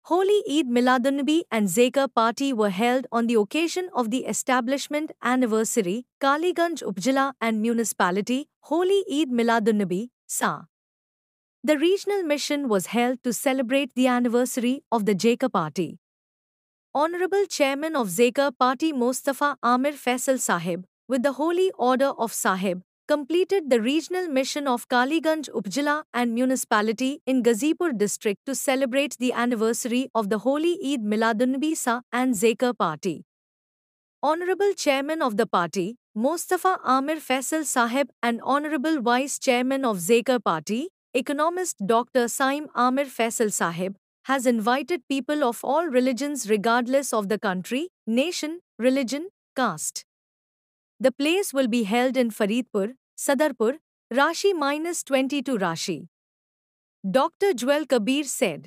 Holy Eid Miladunnabi and Zakar party were held on the occasion of the establishment anniversary, Kaliganj Upzila and Municipality, Holy Eid Miladunnabi, Sa. The regional mission was held to celebrate the anniversary of the Zakar party. Honorable Chairman of Zakar Party Mostafa Amir Faisal Sahib, with the Holy Order of Sahib, completed the regional mission of Kaliganj Upzila and Municipality in Ghazipur district to celebrate the anniversary of the Holy Eid Miladunnabi Sa and Zakar Party. Honorable Chairman of the party, Mostafa Amir Faisal Sahib and Honorable Vice Chairman of Zakar Party, economist Dr. Saim Amir Faisal Sahib, has invited people of all religions regardless of the country, nation, religion, caste. The place will be held in Faridpur, Sadarpur, Rashi -22 Rashi. Dr. Jwel Kabir said,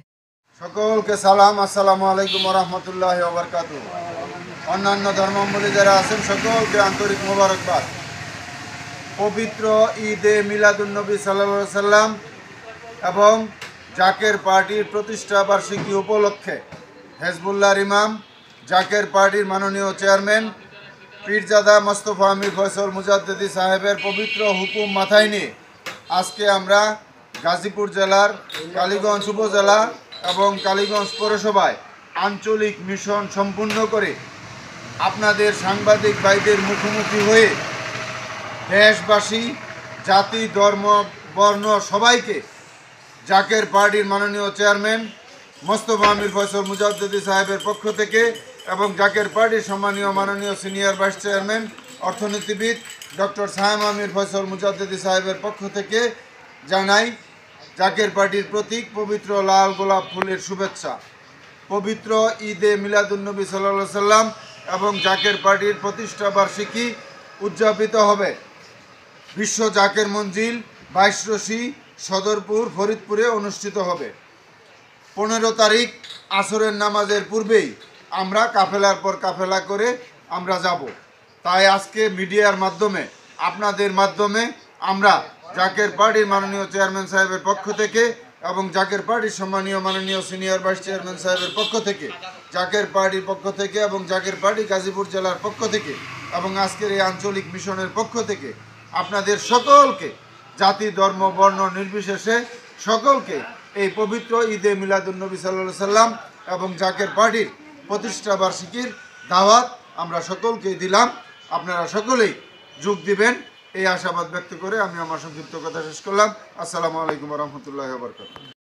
সকলকে সালাম আসসালামু আলাইকুম ওয়া রাহমাতুল্লাহি ওয়া বারাকাতুহু অন্যান্য ধর্মাবলম্বী যারা আছেন সকলকে আন্তরিক মোবারকবাদ পবিত্র ঈদে মিলাদুন্নবী সাল্লাল্লাহু আলাইহি সাল্লাম এবং জাকের পার্টির প্রতিষ্ঠা বার্ষিকী উপলক্ষে হেজবুল্লাহর ইমাম জাকের পার্টির মাননীয় চেয়ারম্যান পীরজাদা মোস্তফা আমির ফয়সাল মুজাদ্দেদি সাহেবের পবিত্র হুকুম মাথায় নিয়ে আজকে আমরা গাজীপুর জেলার কালীগঞ্জ উপজেলা এবং কালীগঞ্জ পৌরসভায় আঞ্চলিক মিশন সম্পূর্ণ করে আপনাদের সাংবাদিক ভাইদের মুখোমুখি হয়ে দেশবাসী জাতি ধর্ম বর্ণ সবাইকে জাকের পার্টির মাননীয় চেয়ারম্যান মোস্তফা আমির ফয়সাল মুজাদ্দেদি সাহেবের পক্ষ থেকে এবং জাকের পার্টির সম্মানীয় মাননীয় সিনিয়র ভাইস চেয়ারম্যান অর্থনীতিবিদ ডক্টর সাইম আমির ফয়সাল মুজাদ্দেদি সাহেবের পক্ষ থেকে জানাই জাকের পার্টির প্রতীক পবিত্র লাল গোলাপ ফুলের শুভেচ্ছা। পবিত্র ঈদে মিলাদুন্নবী সাল্লাল্লাহু আলাইহি সাল্লাম এবং জাকের পার্টির প্রতিষ্ঠা বার্ষিকী উদযাপিত হবে বিশ্ব জাকের মঞ্জিল 22 রশি সদরপুর ফরিদপুরে অনুষ্ঠিত হবে। 15 তারিখ আসরের নামাজের পূর্বেই আমরা কাফেলার পর কাফেলা করে আমরা যাব। তাই আজকে মিডিয়ার মাধ্যমে আপনাদের মাধ্যমে আমরা জাকের পার্টির মাননীয় চেয়ারম্যান সাহেবের পক্ষ থেকে এবং জাকের পার্টির সম্মানীয় মাননীয় সিনিয়র ভাইস চেয়ারম্যান সাহেবের পক্ষ থেকে জাকের পার্টির পক্ষ থেকে এবং জাকের পার্টি গাজীপুর জেলার পক্ষ থেকে এবং আজকের এই আঞ্চলিক মিশনের পক্ষ থেকে আপনাদের সকলকে জাতি ধর্ম বর্ণ নির্বিশেষে সকলকে এই পবিত্র ঈদে মিলাদুন্নবী সাল্লাল্লাহু আলাইহি সাল্লাম এবং জাকের পার্টির প্রতিষ্ঠা বার্ষিকীর দাওয়াত আমরা সকলকেই দিলাম। আপনারা সকলেই যোগ দিবেন এই আশাবাদ ব্যক্ত করে আমি আমার সংক্ষিপ্ত কথা শেষ করলাম। আসসালামু আলাইকুম ওয়া রাহমাতুল্লাহি ওয়া বারাকাতুহু।